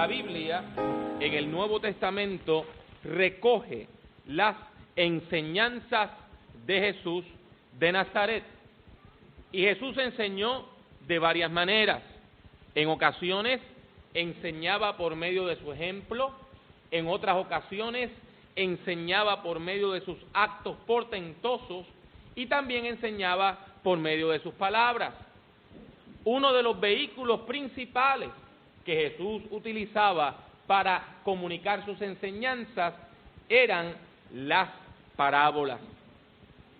La Biblia en el Nuevo Testamento recoge las enseñanzas de Jesús de Nazaret. Y Jesús enseñó de varias maneras. En ocasiones enseñaba por medio de su ejemplo, en otras ocasiones enseñaba por medio de sus actos portentosos y también enseñaba por medio de sus palabras. Uno de los vehículos principales que Jesús utilizaba para comunicar sus enseñanzas eran las parábolas.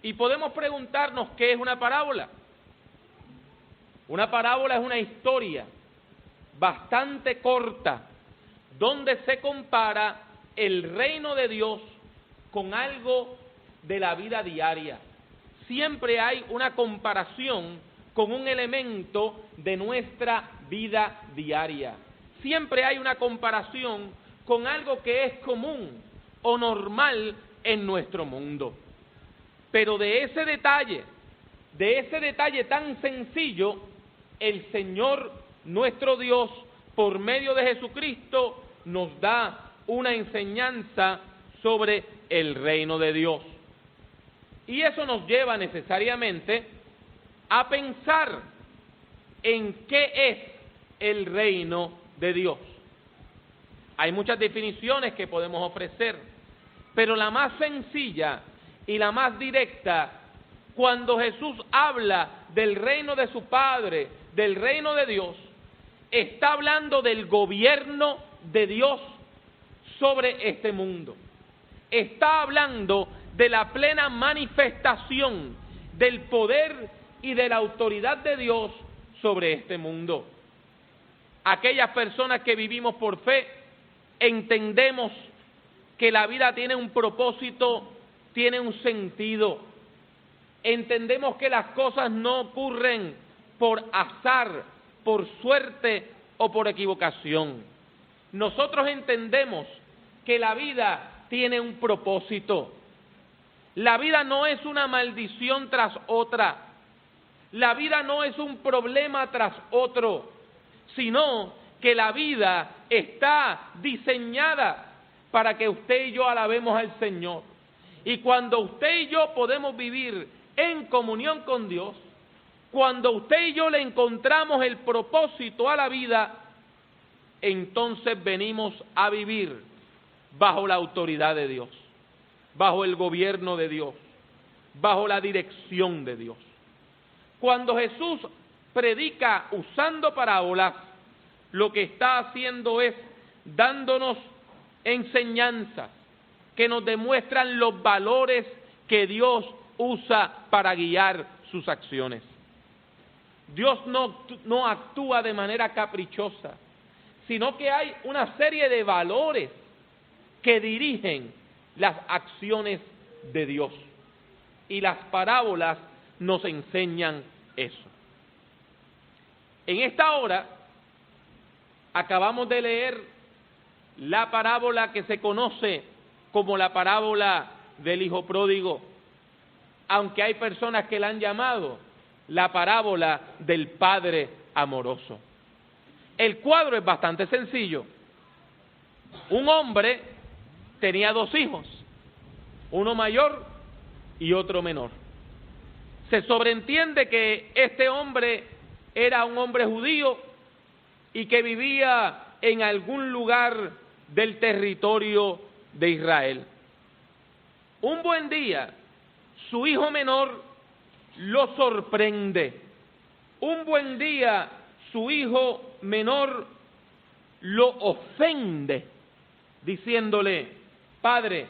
Y podemos preguntarnos qué es una parábola. Una parábola es una historia bastante corta donde se compara el reino de Dios con algo de la vida diaria. Siempre hay una comparación con un elemento de nuestra vida diaria. Siempre hay una comparación con algo que es común o normal en nuestro mundo. Pero de ese detalle tan sencillo, el Señor nuestro Dios, por medio de Jesucristo, nos da una enseñanza sobre el reino de Dios. Y eso nos lleva necesariamente a pensar en qué es el reino de Dios. Hay muchas definiciones que podemos ofrecer, pero la más sencilla y la más directa, cuando Jesús habla del reino de su Padre, del reino de Dios, está hablando del gobierno de Dios sobre este mundo. Está hablando de la plena manifestación del poder y de la autoridad de Dios sobre este mundo. Aquellas personas que vivimos por fe, entendemos que la vida tiene un propósito, tiene un sentido. Entendemos que las cosas no ocurren por azar, por suerte o por equivocación. Nosotros entendemos que la vida tiene un propósito. La vida no es una maldición tras otra. La vida no es un problema tras otro, sino que la vida está diseñada para que usted y yo alabemos al Señor. Y cuando usted y yo podemos vivir en comunión con Dios, cuando usted y yo le encontramos el propósito a la vida, entonces venimos a vivir bajo la autoridad de Dios, bajo el gobierno de Dios, bajo la dirección de Dios. Cuando Jesús predica usando parábolas, lo que está haciendo es dándonos enseñanzas que nos demuestran los valores que Dios usa para guiar sus acciones. Dios no actúa de manera caprichosa, sino que hay una serie de valores que dirigen las acciones de Dios. Y las parábolas nos enseñan eso. En esta hora acabamos de leer la parábola que se conoce como la parábola del hijo pródigo, aunque hay personas que la han llamado la parábola del padre amoroso. El cuadro es bastante sencillo. Un hombre tenía dos hijos, uno mayor y otro menor. Se sobreentiende que este hombre era un hombre judío y que vivía en algún lugar del territorio de Israel. Un buen día, su hijo menor lo sorprende. Un buen día, su hijo menor lo ofende, diciéndole: Padre,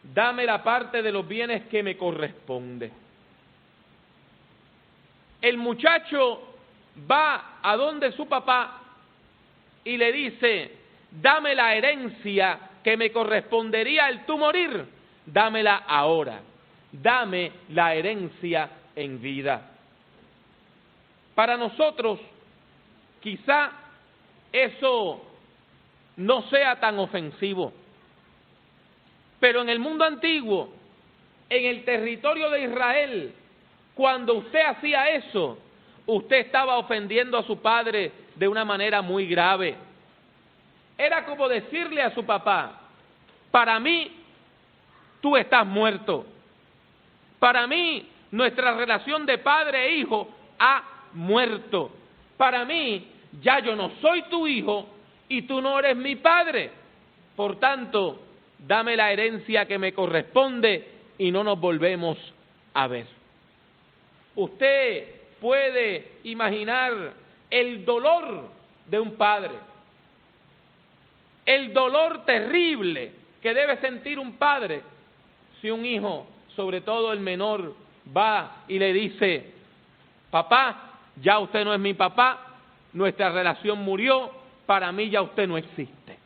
dame la parte de los bienes que me corresponde. El muchacho va a donde su papá y le dice: dame la herencia que me correspondería al tú morir, dámela ahora, dame la herencia en vida. Para nosotros, quizá eso no sea tan ofensivo, pero en el mundo antiguo, en el territorio de Israel, cuando usted hacía eso, usted estaba ofendiendo a su padre de una manera muy grave. era como decirle a su papá: para mí, tú estás muerto. Para mí, nuestra relación de padre e hijo ha muerto. Para mí, ya yo no soy tu hijo y tú no eres mi padre. Por tanto, dame la herencia que me corresponde y no nos volvemos a ver. Usted puede imaginar el dolor de un padre, el dolor terrible que debe sentir un padre si un hijo, sobre todo el menor, va y le dice: papá, ya usted no es mi papá, nuestra relación murió, para mí ya usted no existe.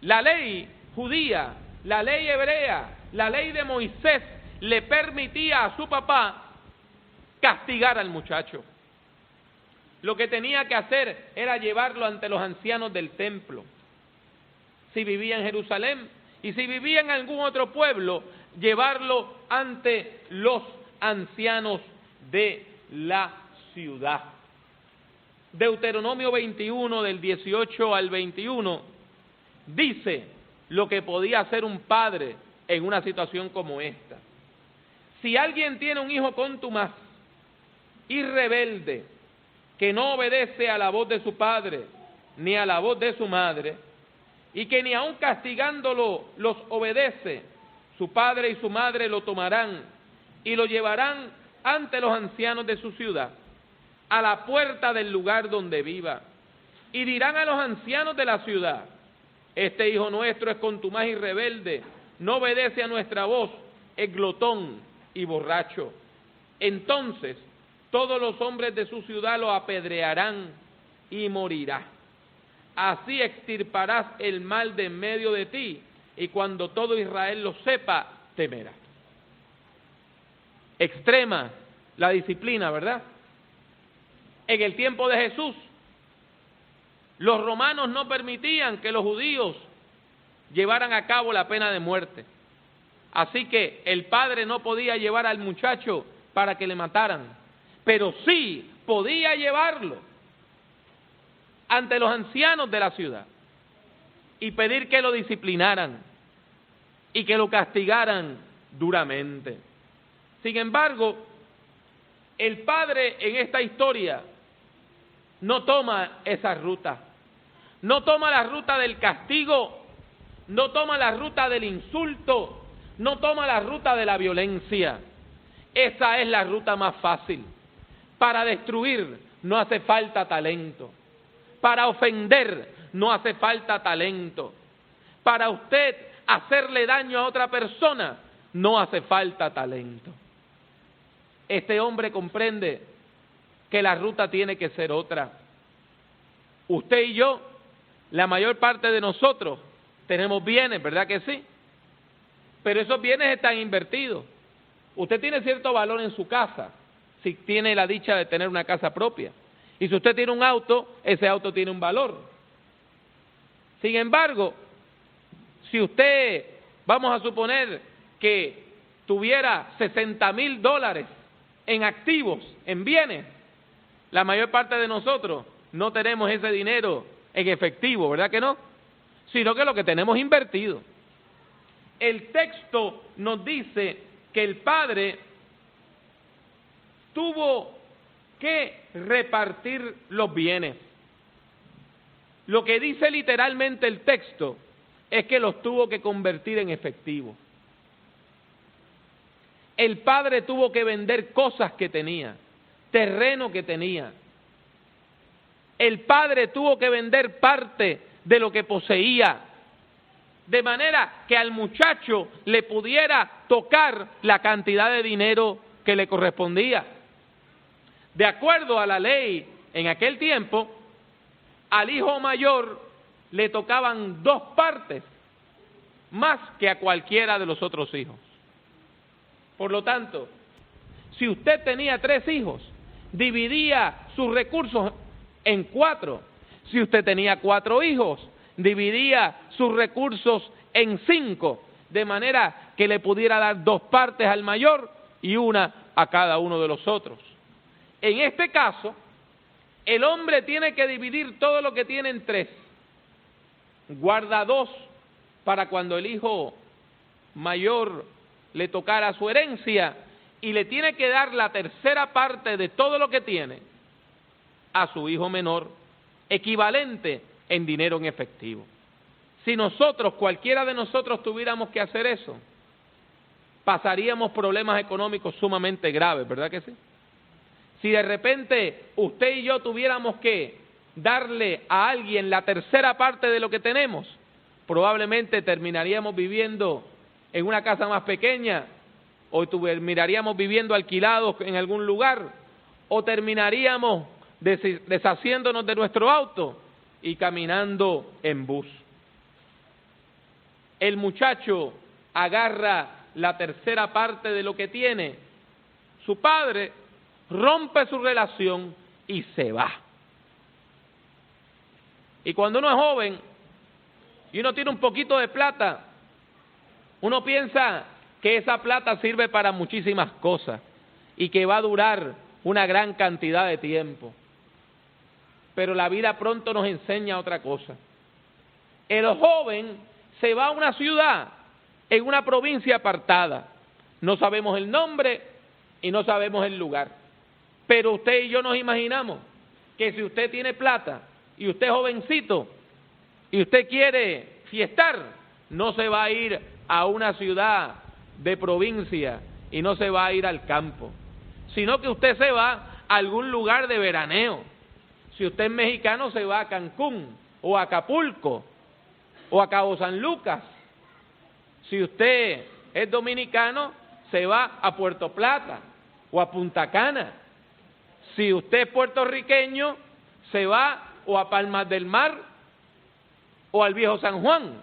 La ley judía, la ley hebrea, la ley de Moisés le permitía a su papá castigar al muchacho. Lo que tenía que hacer era llevarlo ante los ancianos del templo, si vivía en Jerusalén, y si vivía en algún otro pueblo, llevarlo ante los ancianos de la ciudad. Deuteronomio 21, del 18 al 21, dice lo que podía hacer un padre en una situación como esta. Si alguien tiene un hijo contumaz y rebelde, que no obedece a la voz de su padre, ni a la voz de su madre, y que ni aun castigándolo los obedece, su padre y su madre lo tomarán y lo llevarán ante los ancianos de su ciudad, a la puerta del lugar donde viva, y dirán a los ancianos de la ciudad: este hijo nuestro es contumaz y rebelde, no obedece a nuestra voz, es glotón y borracho. Entonces todos los hombres de su ciudad lo apedrearán y morirá. Así extirparás el mal de en medio de ti, y cuando todo Israel lo sepa, temerá. Extrema la disciplina, ¿verdad? En el tiempo de Jesús, los romanos no permitían que los judíos llevaran a cabo la pena de muerte. Así que el padre no podía llevar al muchacho para que le mataran, pero sí podía llevarlo ante los ancianos de la ciudad y pedir que lo disciplinaran y que lo castigaran duramente. Sin embargo, el padre en esta historia no toma esa ruta, no toma la ruta del castigo, no toma la ruta del insulto, no toma la ruta de la violencia. Esa es la ruta más fácil. Para destruir no hace falta talento. Para ofender no hace falta talento. Para usted hacerle daño a otra persona no hace falta talento. Este hombre comprende que la ruta tiene que ser otra. Usted y yo, la mayor parte de nosotros, tenemos bienes, ¿verdad que sí? Pero esos bienes están invertidos. Usted tiene cierto valor en su casa, si tiene la dicha de tener una casa propia. Y si usted tiene un auto, ese auto tiene un valor. Sin embargo, si usted, vamos a suponer que tuviera $60,000 en activos, en bienes, la mayor parte de nosotros no tenemos ese dinero en efectivo, ¿verdad que no? Sino que lo que tenemos invertido. El texto nos dice que el padre tuvo que repartir los bienes. Lo que dice literalmente el texto es que los tuvo que convertir en efectivo. El padre tuvo que vender cosas que tenía, terreno que tenía. El padre tuvo que vender parte de lo que poseía, de manera que al muchacho le pudiera tocar la cantidad de dinero que le correspondía. De acuerdo a la ley en aquel tiempo, al hijo mayor le tocaban 2 partes, más que a cualquiera de los otros hijos. Por lo tanto, si usted tenía 3 hijos, dividía sus recursos en 4. Si usted tenía 4 hijos, dividía sus recursos en 5, de manera que le pudiera dar 2 partes al mayor y 1 a cada uno de los otros. En este caso, el hombre tiene que dividir todo lo que tiene en 3. guarda 2 para cuando el hijo mayor le tocara su herencia, y le tiene que dar la tercera parte de todo lo que tiene a su hijo menor, equivalente en dinero en efectivo. Si nosotros, cualquiera de nosotros, tuviéramos que hacer eso, pasaríamos problemas económicos sumamente graves, ¿verdad que sí? Si de repente usted y yo tuviéramos que darle a alguien la tercera parte de lo que tenemos, probablemente terminaríamos viviendo en una casa más pequeña, o terminaríamos viviendo alquilados en algún lugar, o terminaríamos deshaciéndonos de nuestro auto y caminando en bus. El muchacho agarra la tercera parte de lo que tiene, su padre rompe su relación y se va. Y cuando uno es joven y uno tiene un poquito de plata, uno piensa que esa plata sirve para muchísimas cosas y que va a durar una gran cantidad de tiempo. Pero la vida pronto nos enseña otra cosa. El joven se va a una ciudad, en una provincia apartada. No sabemos el nombre y no sabemos el lugar. Pero usted y yo nos imaginamos que si usted tiene plata y usted es jovencito y usted quiere fiestar, no se va a ir a una ciudad de provincia y no se va a ir al campo, sino que usted se va a algún lugar de veraneo. Si usted es mexicano, se va a Cancún o a Acapulco o a Cabo San Lucas. Si usted es dominicano, se va a Puerto Plata o a Punta Cana. Si usted es puertorriqueño, se va o a Palmas del Mar o al Viejo San Juan.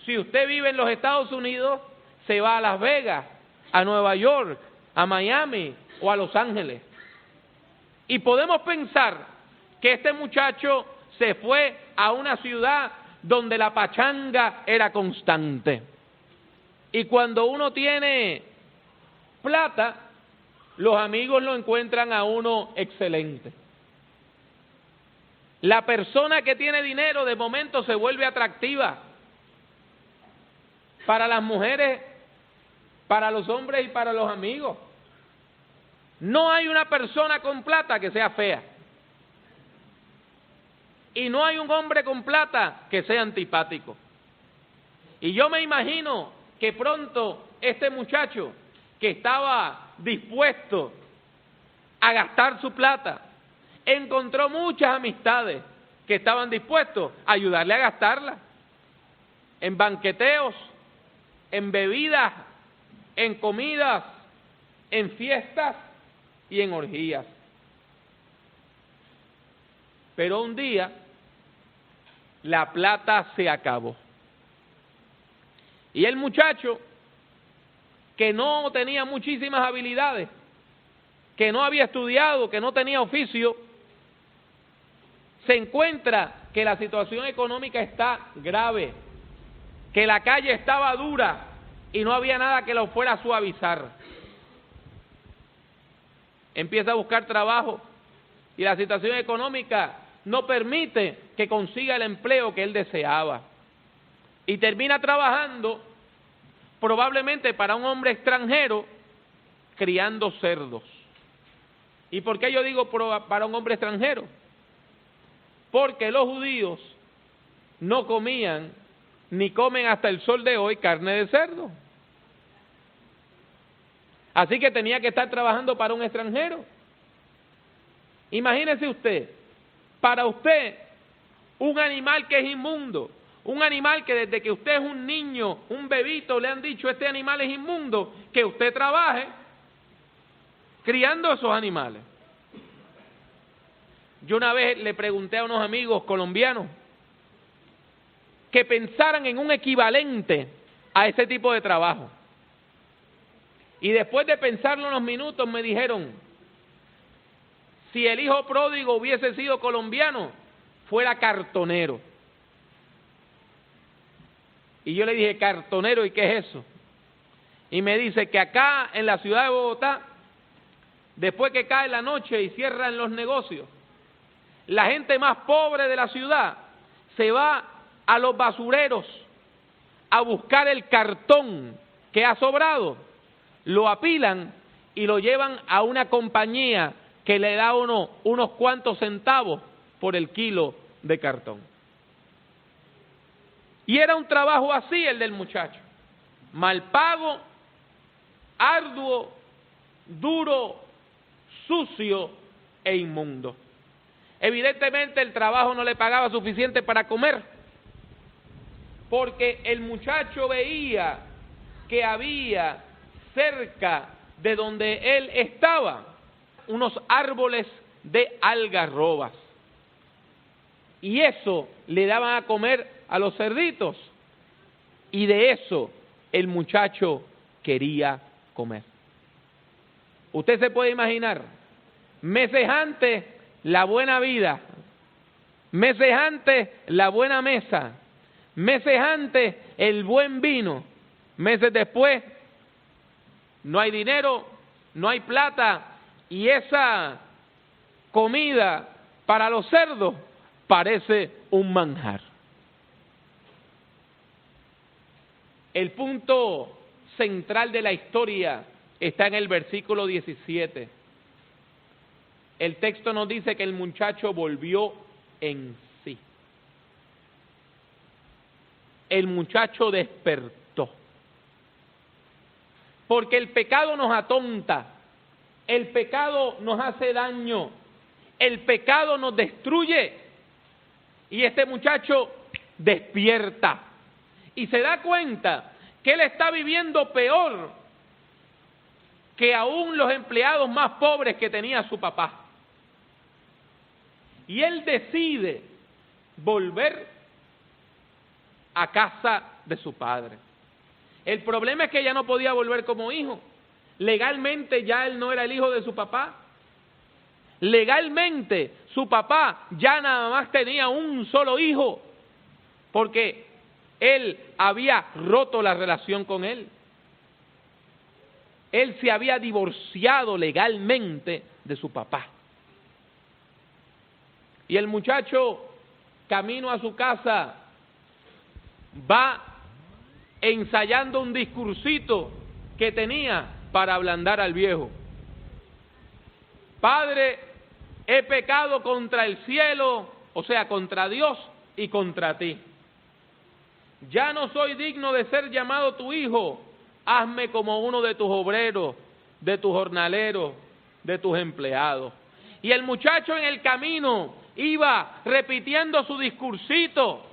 Si usted vive en los Estados Unidos, se va a Las Vegas, a Nueva York, a Miami o a Los Ángeles. Y podemos pensar que este muchacho se fue a una ciudad donde la pachanga era constante. Y cuando uno tiene plata, los amigos lo encuentran a uno excelente. La persona que tiene dinero de momento se vuelve atractiva para las mujeres, para los hombres y para los amigos. No hay una persona con plata que sea fea. Y no hay un hombre con plata que sea antipático. Y yo me imagino que pronto este muchacho que estaba dispuesto a gastar su plata, encontró muchas amistades que estaban dispuestos a ayudarle a gastarla en banqueteos, en bebidas, en comidas, en fiestas y en orgías. Pero un día la plata se acabó. Y el muchacho, que no tenía muchísimas habilidades, que no había estudiado, que no tenía oficio, se encuentra que la situación económica está grave, que la calle estaba dura y no había nada que lo fuera a suavizar. Empieza a buscar trabajo y la situación económica no permite que consiga el empleo que él deseaba. Y termina trabajando probablemente para un hombre extranjero criando cerdos. ¿Y por qué yo digo para un hombre extranjero? Porque los judíos no comían ni comen hasta el sol de hoy carne de cerdo. Así que tenía que estar trabajando para un extranjero. Imagínese usted, para usted, un animal que es inmundo, un animal que desde que usted es un niño, un bebito, le han dicho este animal es inmundo, que usted trabaje criando esos animales. Yo una vez le pregunté a unos amigos colombianos que pensaran en un equivalente a ese tipo de trabajo. Y después de pensarlo unos minutos me dijeron, si el hijo pródigo hubiese sido colombiano, fuera cartonero. Y yo le dije, cartonero, ¿y qué es eso? Y me dice que acá en la ciudad de Bogotá, después que cae la noche y cierran los negocios, la gente más pobre de la ciudad se va a los basureros a buscar el cartón que ha sobrado, lo apilan y lo llevan a una compañía que le da unos cuantos centavos por el kilo de cartón. Y era un trabajo así el del muchacho, mal pago, arduo, duro, sucio e inmundo. Evidentemente el trabajo no le pagaba suficiente para comer, porque el muchacho veía que había cerca de donde él estaba unos árboles de algarrobas, y eso le daban a comer a los cerditos, y de eso el muchacho quería comer. Usted se puede imaginar, meses antes la buena vida, meses antes la buena mesa, meses antes el buen vino, meses después no hay dinero, no hay plata, y esa comida para los cerdos parece un manjar. El punto central de la historia está en el versículo 17. El texto nos dice que el muchacho volvió en sí. El muchacho despertó. Porque el pecado nos atonta, el pecado nos hace daño, el pecado nos destruye. Y este muchacho despierta y se da cuenta que él está viviendo peor que aún los empleados más pobres que tenía su papá. Y él decide volver a casa de su padre. El problema es que ya no podía volver como hijo. Legalmente ya él no era el hijo de su papá. Legalmente su papá ya nada más tenía un solo hijo, porque él había roto la relación con él. Él se había divorciado legalmente de su papá. Y el muchacho, camino a su casa, va ensayando un discursito que tenía para ablandar al viejo. Padre, he pecado contra el cielo, o sea, contra Dios y contra ti. Ya no soy digno de ser llamado tu hijo. Hazme como uno de tus obreros, de tus jornaleros, de tus empleados. Y el muchacho en el camino iba repitiendo su discursito,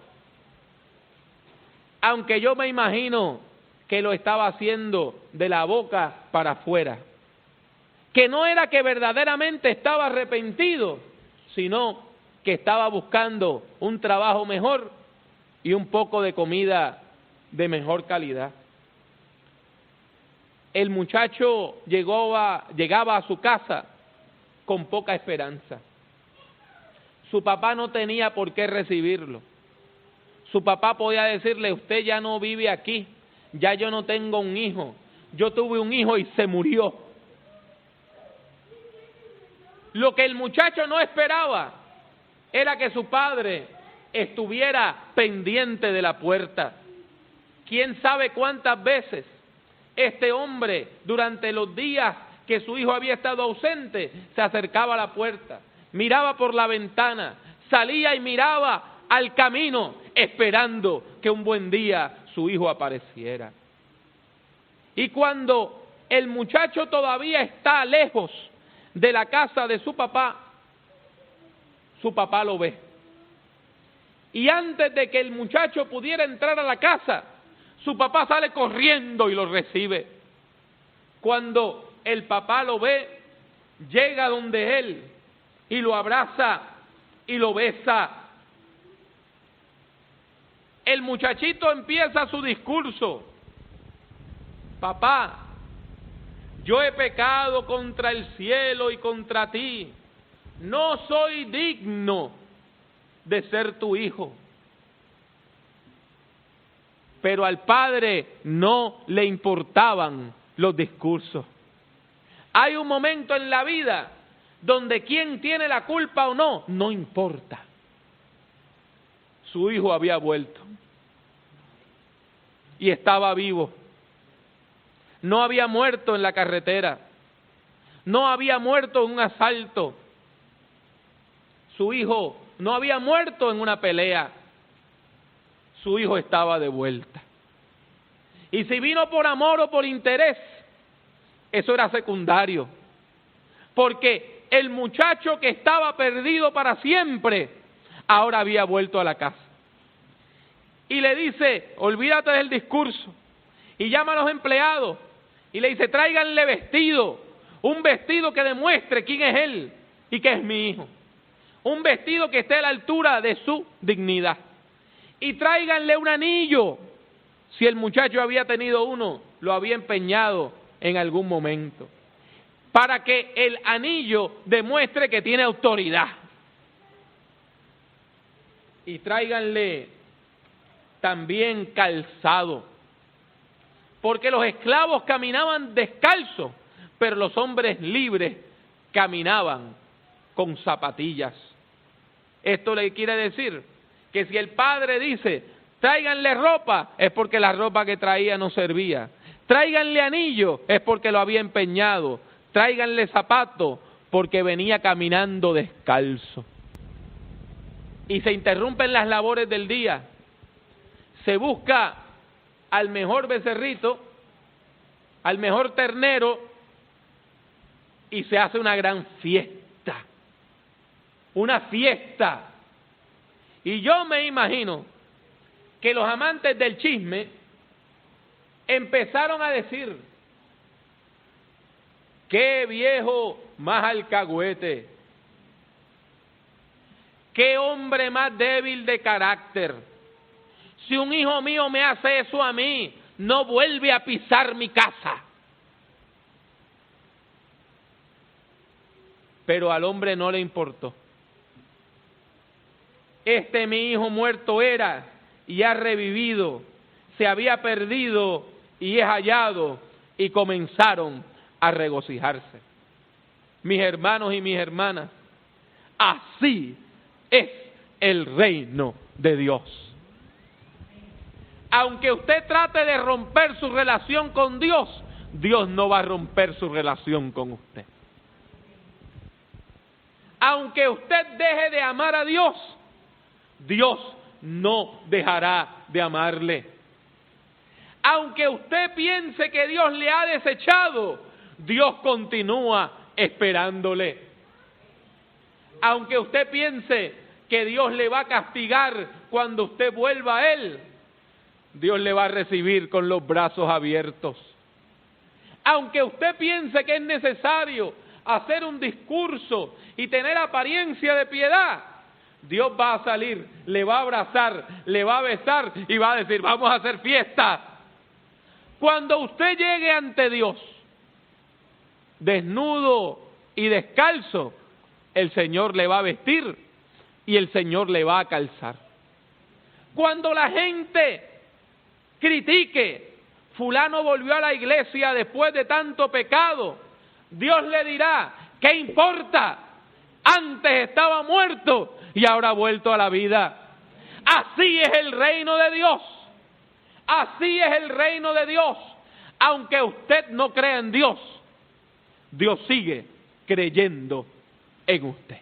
aunque yo me imagino que lo estaba haciendo de la boca para afuera. Que no era que verdaderamente estaba arrepentido, sino que estaba buscando un trabajo mejor y un poco de comida de mejor calidad. El muchacho llegaba a su casa con poca esperanza. Su papá no tenía por qué recibirlo. Su papá podía decirle: usted ya no vive aquí, ya yo no tengo un hijo, yo tuve un hijo y se murió. Lo que el muchacho no esperaba era que su padre estuviera pendiente de la puerta. ¿Quién sabe cuántas veces este hombre, durante los días que su hijo había estado ausente, se acercaba a la puerta, miraba por la ventana, salía y miraba al camino, esperando que un buen día su hijo apareciera? Y cuando el muchacho todavía está lejos de la casa de su papá lo ve. Y antes de que el muchacho pudiera entrar a la casa, su papá sale corriendo y lo recibe. Cuando el papá lo ve, llega donde él y lo abraza y lo besa. El muchachito empieza su discurso: papá, yo he pecado contra el cielo y contra ti, no soy digno de ser tu hijo. Pero al padre no le importaban los discursos. Hay un momento en la vida donde quién tiene la culpa o no, no importa. su hijo había vuelto y estaba vivo. No había muerto en la carretera, no había muerto en un asalto, su hijo no había muerto en una pelea, su hijo estaba de vuelta. Y si vino por amor o por interés, eso era secundario, porque el muchacho que estaba perdido para siempre, ahora había vuelto a la casa. Y le dice, olvídate del discurso, y llama a los empleados, y le dice, tráiganle vestido, un vestido que demuestre quién es él y que es mi hijo. Un vestido que esté a la altura de su dignidad. Y tráiganle un anillo. Si el muchacho había tenido uno, lo había empeñado en algún momento. Para que el anillo demuestre que tiene autoridad. Y tráiganle también calzado. Porque los esclavos caminaban descalzos, pero los hombres libres caminaban con zapatillas. Esto le quiere decir que si el padre dice, tráiganle ropa, es porque la ropa que traía no servía. Tráiganle anillo, es porque lo había empeñado. Tráiganle zapato, porque venía caminando descalzo. Y se interrumpen las labores del día. Se busca al mejor becerrito, al mejor ternero, y se hace una gran fiesta. Una fiesta. Y yo me imagino que los amantes del chisme empezaron a decir, qué viejo más alcahuete, qué hombre más débil de carácter. Si un hijo mío me hace eso a mí, no vuelve a pisar mi casa. Pero al hombre no le importó. Mi hijo muerto era y ha revivido, se había perdido y es hallado, y comenzaron a regocijarse. Mis hermanos y mis hermanas, así es el reino de Dios. Aunque usted trate de romper su relación con Dios, Dios no va a romper su relación con usted. Aunque usted deje de amar a Dios, Dios no dejará de amarle. Aunque usted piense que Dios le ha desechado, Dios continúa esperándole. Aunque usted piense que Dios le va a castigar cuando usted vuelva a Él, Dios le va a recibir con los brazos abiertos. Aunque usted piense que es necesario hacer un discurso y tener apariencia de piedad, Dios va a salir, le va a abrazar, le va a besar y va a decir, vamos a hacer fiesta. Cuando usted llegue ante Dios, desnudo y descalzo, el Señor le va a vestir y el Señor le va a calzar. Cuando la gente critique, fulano volvió a la iglesia después de tanto pecado, Dios le dirá, ¿qué importa? Antes estaba muerto y ahora ha vuelto a la vida. Así es el reino de Dios. Así es el reino de Dios. Aunque usted no crea en Dios, Dios sigue creyendo en usted.